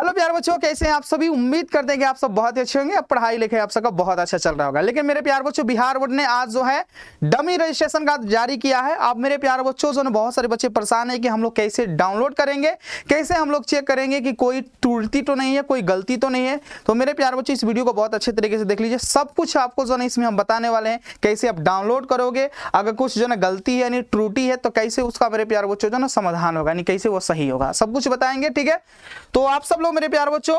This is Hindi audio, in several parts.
हेलो प्यारे बच्चों, कैसे हैं आप सभी। उम्मीद करते हैं कि आप सब बहुत अच्छे होंगे। अब पढ़ाई लिखाई आप सबका बहुत अच्छा चल रहा होगा। लेकिन मेरे प्यारे बच्चों, बिहार बोर्ड ने आज जो है डमी रजिस्ट्रेशन कार्ड जारी किया है। अब मेरे प्यारे बच्चों, जो बहुत सारे बच्चे परेशान है कि हम लोग कैसे डाउनलोड करेंगे, कैसे हम लोग चेक करेंगे कि कोई त्रुटि तो नहीं है, कोई गलती तो नहीं है। तो मेरे प्यारे बच्चों, इस वीडियो को बहुत अच्छे तरीके से देख लीजिए। सब कुछ आपको जो है इसमें हम बताने वाले हैं, कैसे आप डाउनलोड करोगे, अगर कुछ जो है गलती है यानी त्रुटि है तो कैसे उसका मेरे प्यारे बच्चों जो ना समाधान होगा, यानी कैसे वो सही होगा, सब कुछ बताएंगे। ठीक है, तो आप सब लोग मेरे प्यारे बच्चों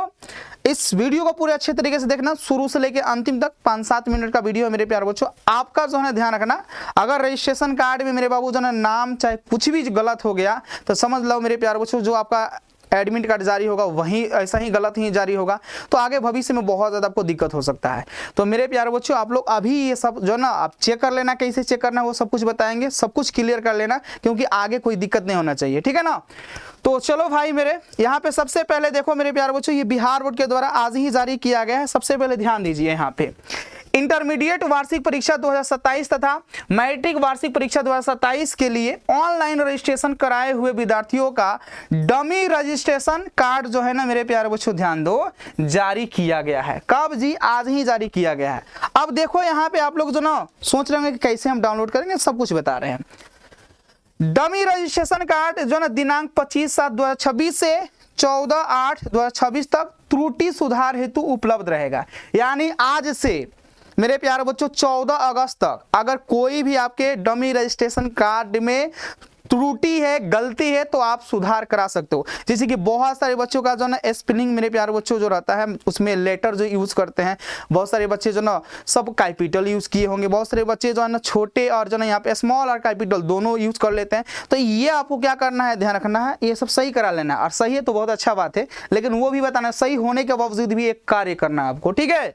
इस वीडियो को पूरे अच्छे तरीके से देखना, शुरू से लेकर अंतिम तक। 5-7 मिनट का वीडियो है मेरे प्यारे बच्चों। आपका जो है ध्यान रखना, अगर रजिस्ट्रेशन कार्ड में मेरे बाबू जो है नाम चाहे कुछ भी गलत हो गया तो समझ लो मेरे प्यारे बच्चों, जो आपका एडमिट कार्ड जारी होगा वहीं ऐसा ही गलत ही जारी होगा, तो आगे भविष्य में बहुत ज़्यादा आपको दिक्कत हो सकता है। तो मेरे प्यारे बच्चों, आप लोग अभी ये सब जो ना आप चेक कर लेना, कैसे चेक करना है वो सब कुछ बताएंगे, सब कुछ क्लियर कर लेना, क्योंकि आगे कोई दिक्कत नहीं होना चाहिए। ठीक है ना। तो चलो भाई, मेरे यहाँ पे सबसे पहले देखो मेरे प्यारे बच्चों, ये बिहार बोर्ड के द्वारा आज ही जारी किया गया है। सबसे पहले ध्यान दीजिए, यहाँ पे इंटरमीडिएट वार्षिक परीक्षा 2027 तथा मैट्रिक वार्षिक परीक्षा 2027 के लिए ऑनलाइन रजिस्ट्रेशन कराए हुए विद्यार्थियों का डमी रजिस्ट्रेशन कार्ड जो है ना मेरे प्यारे बच्चों, ध्यान दो, जारी किया गया है। कब जी? आज ही जारी किया गया है। अब देखो यहाँ पे आप लोग जो ना सोच रहे होंगे कि कैसे हम डाउनलोड करेंगे, सब कुछ बता रहे हैं। डमी रजिस्ट्रेशन कार्ड जो ना दिनांक 25/7/2026 से 14/8/2026 तक त्रुटि सुधार हेतु उपलब्ध रहेगा। यानी आज से मेरे प्यारे बच्चों 14 अगस्त तक अगर कोई भी आपके डमी रजिस्ट्रेशन कार्ड में त्रुटि है, गलती है, तो आप सुधार करा सकते हो। जैसे कि बहुत सारे बच्चों का जो ना स्पेलिंग मेरे प्यारे बच्चों जो रहता है, उसमें लेटर जो यूज करते हैं, बहुत सारे बच्चे जो ना सब कैपिटल यूज किए होंगे, बहुत सारे बच्चे जो है ना छोटे और जो ना यहाँ पे स्मॉल और कैपिटल दोनों यूज कर लेते हैं। तो ये आपको क्या करना है, ध्यान रखना है, ये सब सही करा लेना है। और सही है तो बहुत अच्छा बात है, लेकिन वो भी बताना सही होने के बावजूद भी एक कार्य करना है आपको। ठीक है,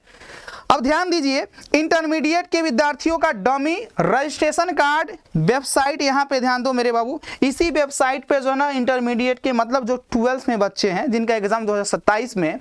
अब ध्यान दीजिए, इंटरमीडिएट के विद्यार्थियों का डमी रजिस्ट्रेशन कार्ड वेबसाइट, यहाँ पे ध्यान दो मेरे बाबू, इसी वेबसाइट पे जो है ना इंटरमीडिएट के मतलब जो 12th में बच्चे हैं जिनका एग्जाम 2027 में,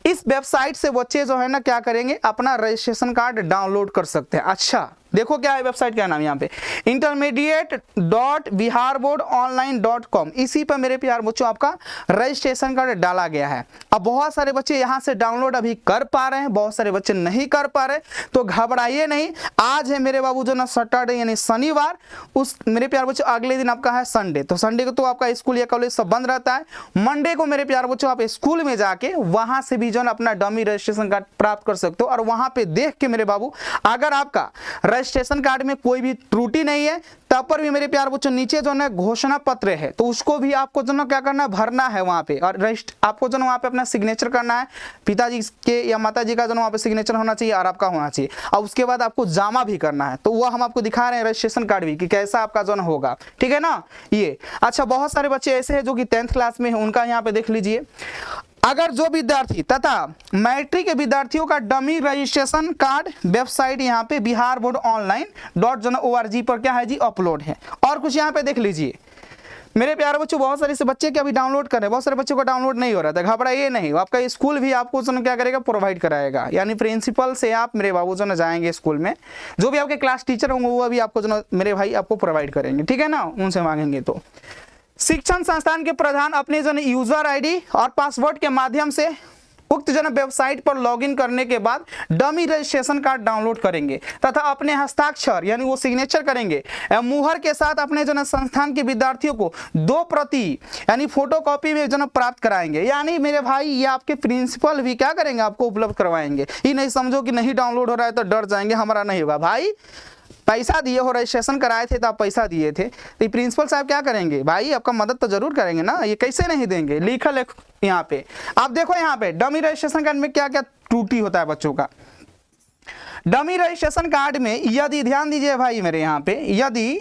इस वेबसाइट से बच्चे जो है ना क्या करेंगे, अपना रजिस्ट्रेशन कार्ड डाउनलोड कर सकते हैं। अच्छा देखो क्या है वेबसाइट का नाम, यहाँ पे intermediate.biharboardonline.com, इसी पर मेरे प्यार बच्चों आपका रजिस्ट्रेशन कार्ड डाला गया है। अब बहुत सारे बच्चे यहाँ से डाउनलोड अभी कर पा रहे हैं, बहुत सारे बच्चे नहीं कर पा रहे, तो घबराइए नहीं। आज है मेरे बाबू जो ना सैटरडे यानी शनिवार, उस मेरे प्यार बच्चों अगले दिन आपका है संडे, तो संडे को तो आपका स्कूल या कॉलेज सब बंद रहता है। मंडे को मेरे प्यार बच्चों आप स्कूल में जाके वहां से भी जो अपना डमी रजिस्ट्रेशन कार्ड प्राप्त कर सकते हो, और वहां पे देख के मेरे बाबू अगर आपका रजिस्ट्रेशन कार्ड में कोई भी त्रुटि नहीं है, तब पर भी मेरे प्यार बच्चों नीचे जो है घोषणा पत्र है, तो उसको भी आपको जो ना क्या करना है, भरना है वहां पे, और आपको जो वहां पे अपना सिग्नेचर करना है, पिताजी के या माताजी का जो वहां पे सिग्नेचर होना चाहिए और आपका होना चाहिए, और उसके बाद आपको जामा भी करना है। तो वो हम आपको दिखा रहे हैं रजिस्ट्रेशन कार्ड भी कि कैसा आपका जो होगा। ठीक है ना ये। अच्छा, बहुत सारे बच्चे ऐसे हैं जो कि 10th क्लास में है, उनका यहाँ पे देख लीजिए, अगर जो विद्यार्थी तथा मैट्रिक के विद्यार्थियों का डमी रजिस्ट्रेशन कार्ड वेबसाइट यहाँ पे biharboardonline.org पर क्या है जी, अपलोड है। और कुछ यहाँ पे देख लीजिए मेरे प्यारे बच्चों, बहुत सारे से बच्चे के अभी डाउनलोड कर रहे हैं, बहुत सारे बच्चों का डाउनलोड नहीं हो रहा था। घबराइए नहीं, आपका स्कूल भी आपको क्या करेगा, प्रोवाइड कराएगा। यानी प्रिंसिपल से आप मेरे बाबू जो ना जाएंगे स्कूल में, जो भी आपके क्लास टीचर होंगे वो भी आपको जो ना मेरे भाई आपको प्रोवाइड करेंगे। ठीक है ना, उनसे मांगेंगे। तो शिक्षण संस्थान के प्रधान अपने जन यूजर आईडी और पासवर्ड के माध्यम से उक्त जन वेबसाइट पर लॉगिन करने के बाद डमी रजिस्ट्रेशन कार्ड डाउनलोड करेंगे तथा अपने हस्ताक्षर यानी वो सिग्नेचर करेंगे, मुहर के साथ अपने जन संस्थान के विद्यार्थियों को 2 प्रति यानी फोटोकॉपी में जन प्राप्त कराएंगे। यानी मेरे भाई ये आपके प्रिंसिपल भी क्या करेंगे, आपको उपलब्ध करवाएंगे। ये नहीं समझो कि नहीं डाउनलोड हो रहा है तो डर जाएंगे, हमारा नहीं होगा भाई। पैसा दिए हो, रजिस्ट्रेशन कराए थे तो आप पैसा दिए थे, तो प्रिंसिपल साहब क्या करेंगे भाई, आपका मदद तो जरूर करेंगे ना, ये कैसे नहीं देंगे। लिखल है यहाँ पे, आप देखो यहाँ पे डमी रजिस्ट्रेशन कार्ड में क्या क्या त्रुटि होता है बच्चों का। डमी रजिस्ट्रेशन कार्ड में यदि, ध्यान दीजिए भाई मेरे यहाँ पे, यदि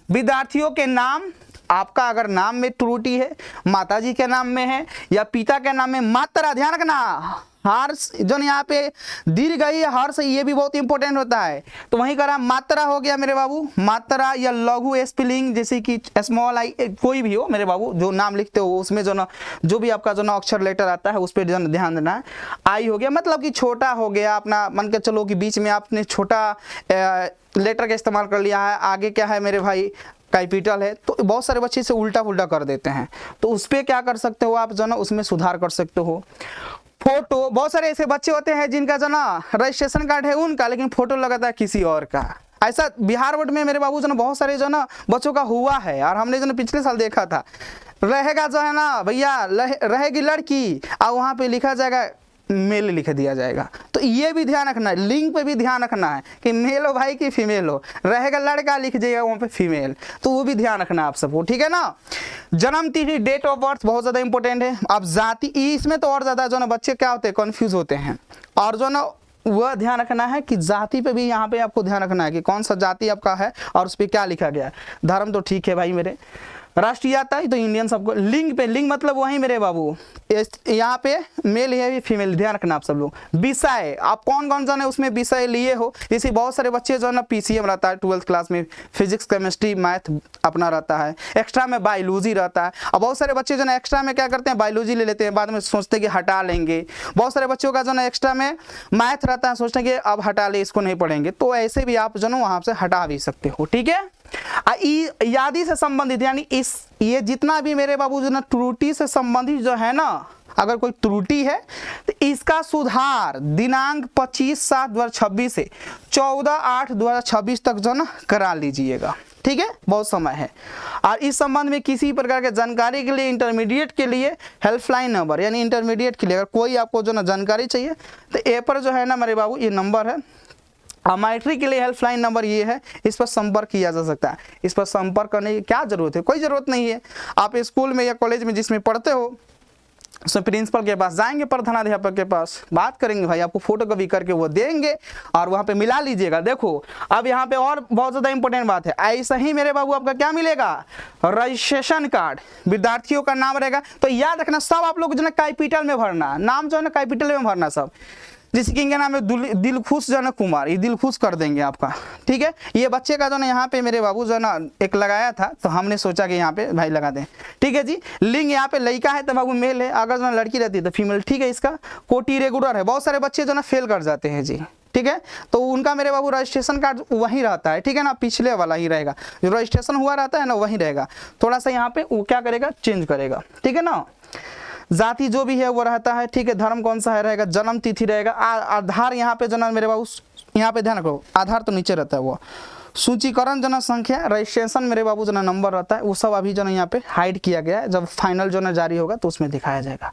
विद्यार्थियों के नाम, आपका अगर नाम में त्रुटि है, माताजी के नाम में है या पिता के नाम में, मात्रा ध्यान रखना, हर्ष जो यहाँ पे दीर्घ गई है, हर्ष, ये भी बहुत इंपॉर्टेंट होता है। तो वहीं करा मात्रा हो गया मेरे बाबू, मात्रा या लघु स्पेलिंग जैसे कि स्मॉल आई, कोई भी हो मेरे बाबू, जो नाम लिखते हो उसमें जो ना जो भी आपका जो ना अक्षर लेटर आता है उस पर जो ध्यान देना है। आई हो गया मतलब कि छोटा हो गया, अपना मन के चलो कि बीच में आपने छोटा लेटर का इस्तेमाल कर लिया है। आगे क्या है मेरे भाई, कैपिटल है, तो बहुत सारे बच्चे इसे उल्टा पुल्टा कर देते हैं। तो उस पर क्या कर सकते हो आप जो ना, उसमें सुधार कर सकते हो। फोटो, बहुत सारे ऐसे बच्चे होते हैं जिनका जो ना रजिस्ट्रेशन कार्ड है उनका, लेकिन फोटो लगाता है किसी और का। ऐसा बिहार बोर्ड में मेरे बाबू जो ना बहुत सारे जो ना बच्चों का हुआ है, और हमने जो ना पिछले साल देखा था। रहेगा जो है ना भैया, रहेगी लड़की और वहाँ पे लिखा जाएगा मेल लिख दिया जाएगा। तो ये भी ध्यान रखना है, लिंक पे भी ध्यान रखना है कि मेल हो भाई कि फीमेल हो। रहेगा लड़का लिख जाइएगा वहाँ पे फीमेल, तो वो भी ध्यान रखना है आप सबको, ठीक है ना। जन्म तिथि, डेट ऑफ बर्थ बहुत ज़्यादा इंपॉर्टेंट है। अब जाति, इसमें तो और ज़्यादा जो ना बच्चे क्या होते हैं, कन्फ्यूज होते हैं। और जो ना वह ध्यान रखना है कि जाति पे भी यहाँ पे आपको ध्यान रखना है कि कौन सा जाति आपका है और उस पर क्या लिखा गया है। धर्म तो ठीक है भाई मेरे, राष्ट्रीयता तो इंडियन सबको। लिंग पे, लिंग मतलब वही मेरे बाबू, यहाँ पे मेल है फीमेल, ध्यान रखना आप सब लोग। विषय, आप कौन कौन जाने उसमें विषय लिए हो। इसी बहुत सारे बच्चे जो है ना पीसीएम रहता है 12th क्लास में, फिजिक्स केमिस्ट्री मैथ अपना रहता है, एक्स्ट्रा में बायोलॉजी रहता है। अब बहुत सारे बच्चे जो ना एक्स्ट्रा में क्या करते हैं, बायोलॉजी ले लेते हैं, बाद में सोचते हैं कि हटा लेंगे। बहुत सारे बच्चों का जो ना एक्स्ट्रा में मैथ रहता है, सोचते हैं कि अब हटा ले, इसको नहीं पढ़ेंगे। तो ऐसे भी आप जो ना वहाँ से हटा भी सकते हो, ठीक है। यादी से संबंधित, यानी इस ये जितना भी मेरे बाबू जो ना त्रुटि से संबंधित जो है ना, अगर कोई त्रुटि है तो इसका सुधार दिनांक 25/7/2026 से 14/8/2026 तक जो ना करा लीजिएगा, ठीक है, बहुत समय है। और इस संबंध में किसी प्रकार के जानकारी के लिए इंटरमीडिएट के लिए हेल्पलाइन नंबर, यानी इंटरमीडिएट के लिए अगर कोई आपको जो ना जानकारी चाहिए तो ए पर जो है ना मेरे बाबू ये नंबर है। मैट्रिक के लिए हेल्पलाइन नंबर ये है, इस पर संपर्क किया जा सकता है। इस पर संपर्क करने की क्या जरूरत है, कोई ज़रूरत नहीं है। आप स्कूल में या कॉलेज में जिसमें पढ़ते हो, उसमें प्रिंसिपल के पास जाएंगे, प्रधानाध्यापक के पास बात करेंगे, भाई आपको फोटो कॉपी करके वो देंगे और वहाँ पे मिला लीजिएगा। देखो अब यहाँ पे और बहुत ज़्यादा इंपॉर्टेंट बात है, ऐसा ही मेरे बाबू आपका क्या मिलेगा, रजिस्ट्रेशन कार्ड, विद्यार्थियों का नाम रहेगा। तो याद रखना सब आप लोग जो ना कैपिटल में भरना, नाम जो है ना कैपिटल में भरना सब। जिस किंग का नाम है दिलखुश जनक कुमार, ये दिलखुश कर देंगे आपका, ठीक है। ये बच्चे का जो ना यहाँ पे मेरे बाबू जो ना एक लगाया था, तो हमने सोचा कि यहाँ पे भाई लगा दें, ठीक है जी। लिंग यहाँ पे लड़का है तो बाबू मेल है, अगर जो लड़की रहती है तो फीमेल, ठीक है। इसका कोटि रेगुलर है, बहुत सारे बच्चे जो ना फेल कर जाते हैं जी, ठीक है। तो उनका मेरे बाबू रजिस्ट्रेशन कार्ड वहीं रहता है, ठीक है ना, पिछले वाला ही रहेगा, जो रजिस्ट्रेशन हुआ रहता है ना वहीं रहेगा। थोड़ा सा यहाँ पे वो क्या करेगा, चेंज करेगा, ठीक है ना। जाति जो भी है वो रहता है, ठीक है। धर्म कौन सा है रहेगा, जन्म तिथि रहेगा। आधार यहाँ पे जना मेरे बाबू, यहाँ पे ध्यान रखो, आधार तो नीचे रहता है वो। सूचीकरण जना संख्या, रजिस्ट्रेशन मेरे बाबू जना नंबर रहता है, वो सब अभी जना यहाँ पे हाइड किया गया है। जब फाइनल जो ना जारी होगा तो उसमें दिखाया जाएगा।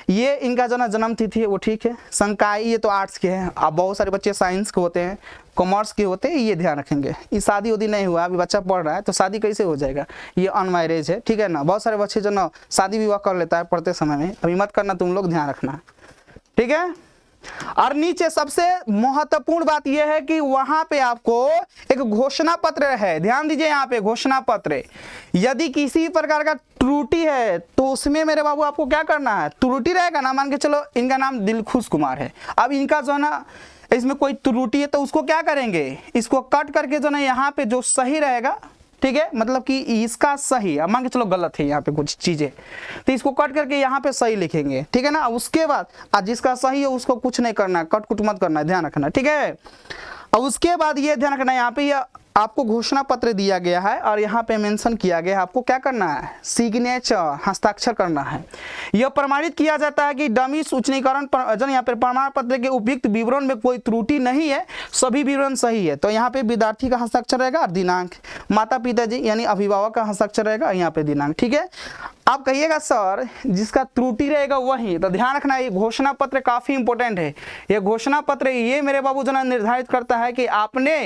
ये इनका जो ना जन्म तिथि है वो ठीक है। संकाय ये तो आर्ट्स के हैं, अब बहुत सारे बच्चे साइंस के होते हैं, कॉमर्स के होते हैं, ये ध्यान रखेंगे। ये शादी उदी नहीं हुआ, अभी बच्चा पढ़ रहा है तो शादी कैसे हो जाएगा, ये अनमैरिज है, ठीक है ना। बहुत सारे बच्चे जो ना शादी विवाह कर लेता है पढ़ते समय में, अभी मत करना, तुम लोग ध्यान रखना, ठीक है। और नीचे सबसे महत्वपूर्ण बात यह है कि वहां पे आपको एक घोषणा पत्र है, ध्यान दीजिए यहाँ पे घोषणा पत्र। यदि किसी प्रकार का त्रुटि है तो उसमें मेरे बाबू आपको क्या करना है, त्रुटि रहेगा ना, मान के चलो इनका नाम दिलखुश कुमार है, अब इनका जो है ना इसमें कोई त्रुटि है तो उसको क्या करेंगे, इसको कट करके जो ना यहाँ पे जो सही रहेगा, ठीक है, मतलब कि इसका सही, अब मान के चलो गलत है यहाँ पे कुछ चीजें, तो इसको कट करके यहाँ पे सही लिखेंगे, ठीक है ना। उसके बाद आज जिसका सही है उसको कुछ नहीं करना, कट कुट मत करना, ध्यान रखना, ठीक है। और उसके बाद ये ध्यान रखना, यहाँ पे ये आपको घोषणा पत्र दिया गया है और यहाँ पे मेंशन किया गया है, आपको क्या करना है, सिग्नेचर, हस्ताक्षर करना है। यह प्रमाणित किया जाता है कि डमी सूचनीकरण जन यहाँ पे प्रमाण पत्र के उपयुक्त विवरण में कोई त्रुटि नहीं है, सभी विवरण सही है। तो यहाँ पे विद्यार्थी का हस्ताक्षर रहेगा और दिनांक, माता पिता जी यानी अभिभावक का हस्ताक्षर रहेगा, यहाँ पे दिनांक, ठीक है। आप कहिएगा सर जिसका त्रुटि रहेगा वही, तो ध्यान रखना ये घोषणा पत्र काफी इंपॉर्टेंट है। ये घोषणा पत्र ये मेरे बाबू जना निर्धारित करता है कि आपने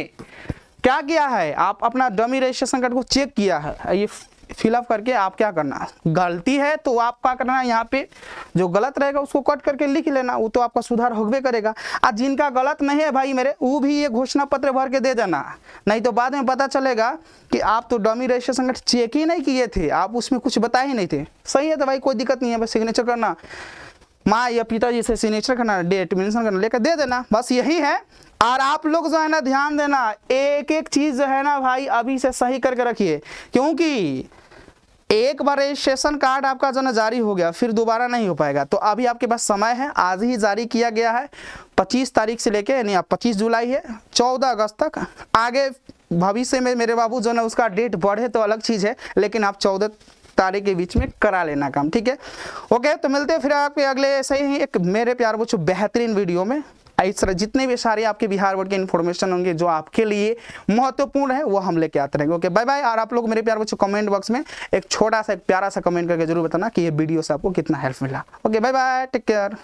क्या किया है, आप अपना डमी रजिस्ट्रेशन कार्ड को चेक किया है, ये फिलअप करके आप क्या करना, गलती है तो आप क्या करना है, यहाँ पे जो गलत रहेगा उसको कट करके लिख लेना, वो तो आपका सुधार होबे करेगा। और जिनका गलत नहीं है भाई मेरे, वो भी ये घोषणा पत्र भर के दे देना, नहीं तो बाद में पता चलेगा कि आप तो डमी रजिस्ट्रेशन कार्ड चेक ही नहीं किए थे, आप उसमें कुछ बताए ही नहीं थे। सही है तो भाई कोई दिक्कत नहीं है, बस सिग्नेचर करना, माँ या पिताजी से सिग्नेचर करना, डेट मेंशन करना, लेकर दे देना, बस यही है। और आप लोग जो है ना ध्यान देना, एक एक चीज जो है ना भाई अभी से सही करके रखिए, क्योंकि एक बार रजिस्ट्रेशन कार्ड आपका जो ना जारी हो गया फिर दोबारा नहीं हो पाएगा। तो अभी आपके पास समय है, आज ही जारी किया गया है 25 तारीख से लेके, यानी आप 25 जुलाई है 14 अगस्त तक, आगे भविष्य में मेरे बाबू जो ना उसका डेट बढ़े तो अलग चीज़ है, लेकिन आप 14 तारीख के बीच में करा लेना काम, ठीक है। ओके, तो मिलते हैं फिर आपके अगले ऐसे ही एक मेरे प्यार बच्चों बेहतरीन वीडियो में। इस तरह जितने भी सारे आपके बिहार बोर्ड के इन्फॉर्मेशन होंगे जो आपके लिए महत्वपूर्ण है वो हम लेके आते रहेंगे। Okay, bye bye. और आप लोग मेरे प्यार बच्चों कमेंट बॉक्स में एक छोटा सा एक प्यारा सा कमेंट करके जरूर बताना कि ये वीडियो से आपको कितना हेल्प मिला। Okay, bye bye, take care.